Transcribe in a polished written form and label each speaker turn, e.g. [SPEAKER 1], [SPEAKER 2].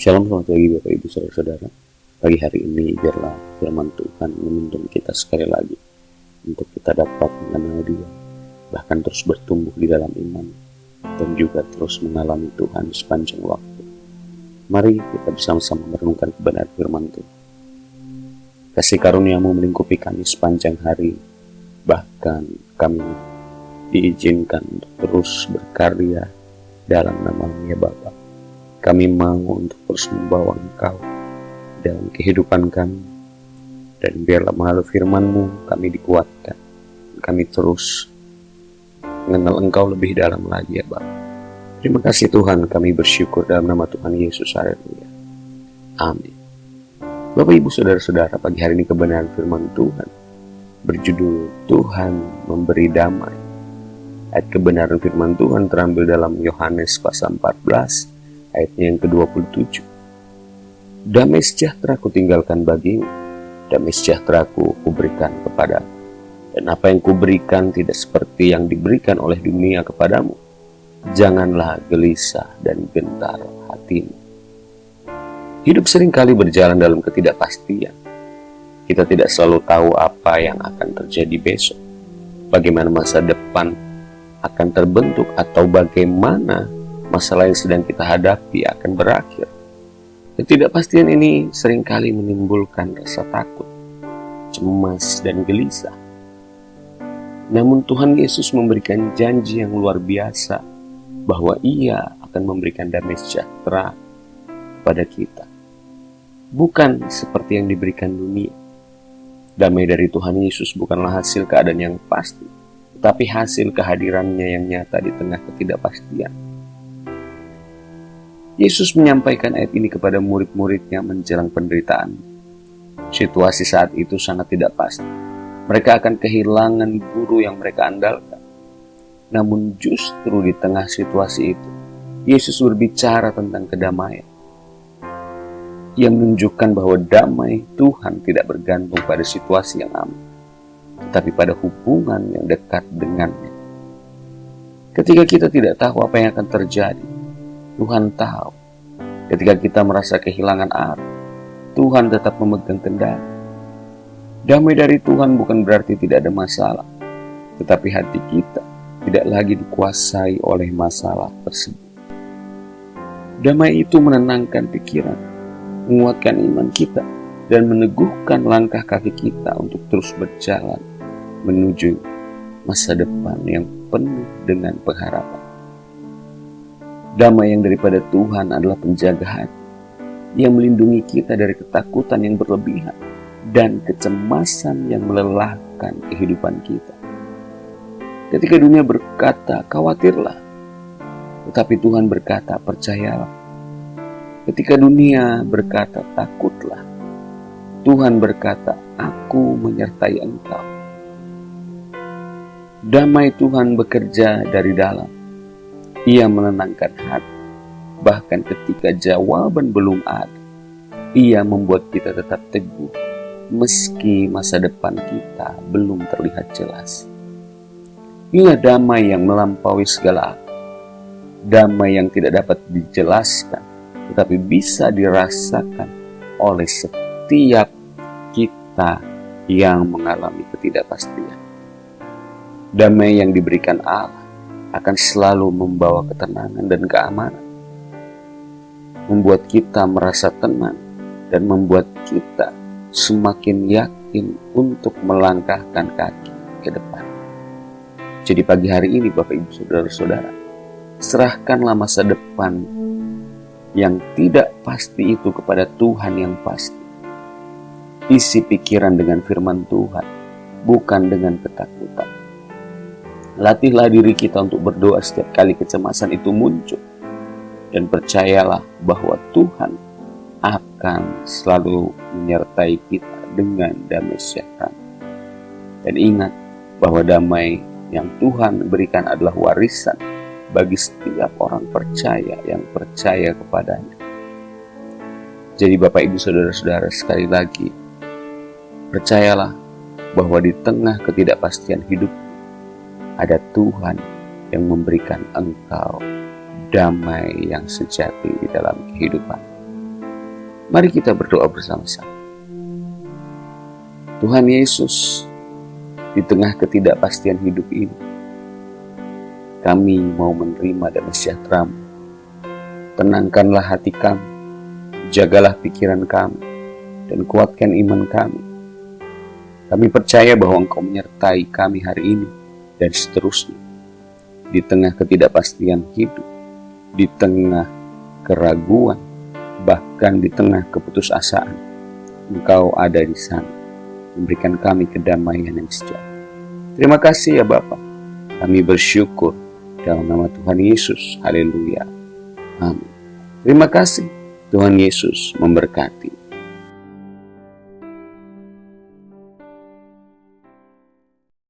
[SPEAKER 1] Shalom, selamat pagi Bapak Ibu Saudara-saudara. Pagi hari ini biarlah firman Tuhan menuntun kita sekali lagi untuk kita dapat mengenal Dia, bahkan terus bertumbuh di dalam iman dan juga terus mengalami Tuhan sepanjang waktu. Mari kita bersama-sama merenungkan kebenaran firman Tuhan. Kasih karunia-Mu melingkupi kami sepanjang hari, bahkan kami diizinkan untuk terus berkarya dalam nama-Mu ya Bapa. Kami mau untuk terus membawa Engkau dalam kehidupan kami, dan biarlah melalui firman-Mu kami dikuatkan. Kami terus mengenal Engkau lebih dalam lagi ya Bapa. Terima kasih Tuhan, kami bersyukur dalam nama Tuhan Yesus. Haleluya. Amin. Bapak Ibu Saudara-saudara, pagi hari ini kebenaran firman Tuhan berjudul Tuhan memberi damai. Ayat kebenaran firman Tuhan terambil dalam Yohanes pasal 14 ayatnya yang ke-27. Damai sejahtera kutinggalkan bagimu, damai sejahtera kuberikan kepadamu. Dan apa yang kuberikan tidak seperti yang diberikan oleh dunia kepadamu. Janganlah gelisah dan gentar hatimu. Hidup seringkali berjalan dalam ketidakpastian. Kita tidak selalu tahu apa yang akan terjadi besok, bagaimana masa depan akan terbentuk, atau bagaimana masalah yang sedang kita hadapi akan berakhir. Ketidakpastian ini seringkali menimbulkan rasa takut, cemas, dan gelisah. Namun Tuhan Yesus memberikan janji yang luar biasa bahwa Ia akan memberikan damai sejahtera pada kita. Bukan seperti yang diberikan dunia. Damai dari Tuhan Yesus bukanlah hasil keadaan yang pasti, tetapi hasil kehadirannya yang nyata di tengah ketidakpastian. Yesus menyampaikan ayat ini kepada murid-muridnya menjelang penderitaan. Situasi saat itu sangat tidak pasti. Mereka akan kehilangan guru yang mereka andalkan. Namun justru di tengah situasi itu, Yesus berbicara tentang kedamaian. Ia menunjukkan bahwa damai Tuhan tidak bergantung pada situasi yang aman, tetapi pada hubungan yang dekat dengannya. Ketika kita tidak tahu apa yang akan terjadi, Tuhan tahu. Ketika kita merasa kehilangan arah, Tuhan tetap memegang kendali. Damai dari Tuhan bukan berarti tidak ada masalah, tetapi hati kita tidak lagi dikuasai oleh masalah tersebut. Damai itu menenangkan pikiran, menguatkan iman kita, dan meneguhkan langkah kaki kita untuk terus berjalan menuju masa depan yang penuh dengan pengharapan. Damai yang daripada Tuhan adalah penjaga hati, yang melindungi kita dari ketakutan yang berlebihan dan kecemasan yang melelahkan kehidupan kita. Ketika dunia berkata, khawatirlah, tetapi Tuhan berkata, percayalah. Ketika dunia berkata, takutlah, Tuhan berkata, aku menyertai engkau. Damai Tuhan bekerja dari dalam. Ia menenangkan hati, bahkan ketika jawaban belum ada. Ia membuat kita tetap teguh, meski masa depan kita belum terlihat jelas. Inilah damai yang melampaui segala akal, damai yang tidak dapat dijelaskan, tetapi bisa dirasakan oleh setiap kita yang mengalami ketidakpastian. Damai yang diberikan Allah akan selalu membawa ketenangan dan keamanan, membuat kita merasa tenang dan membuat kita semakin yakin untuk melangkahkan kaki ke depan. Jadi pagi hari ini Bapak Ibu Saudara-saudara, serahkanlah masa depan yang tidak pasti itu kepada Tuhan yang pasti. Isi pikiran dengan firman Tuhan, bukan dengan ketakutan. Latihlah diri kita untuk berdoa setiap kali kecemasan itu muncul. Dan percayalah bahwa Tuhan akan selalu menyertai kita dengan damai sejahtera. Dan ingat bahwa damai yang Tuhan berikan adalah warisan bagi setiap orang percaya yang percaya kepadanya. Jadi Bapak Ibu Saudara-saudara, sekali lagi, percayalah bahwa di tengah ketidakpastian hidup, ada Tuhan yang memberikan engkau damai yang sejati di dalam kehidupan. Mari kita berdoa bersama-sama. Tuhan Yesus, di tengah ketidakpastian hidup ini, kami mau menerima damai sejahtera-Mu. Tenangkanlah hati kami, jagalah pikiran kami, dan kuatkan iman kami. Kami percaya bahwa Engkau menyertai kami hari ini dan seterusnya. Di tengah ketidakpastian hidup, di tengah keraguan, bahkan di tengah keputusasaan, Engkau ada di sana, memberikan kami kedamaian yang sejahtera. Terima kasih ya Bapa. Kami bersyukur dalam nama Tuhan Yesus. Haleluya. Amin. Terima kasih. Tuhan Yesus memberkati.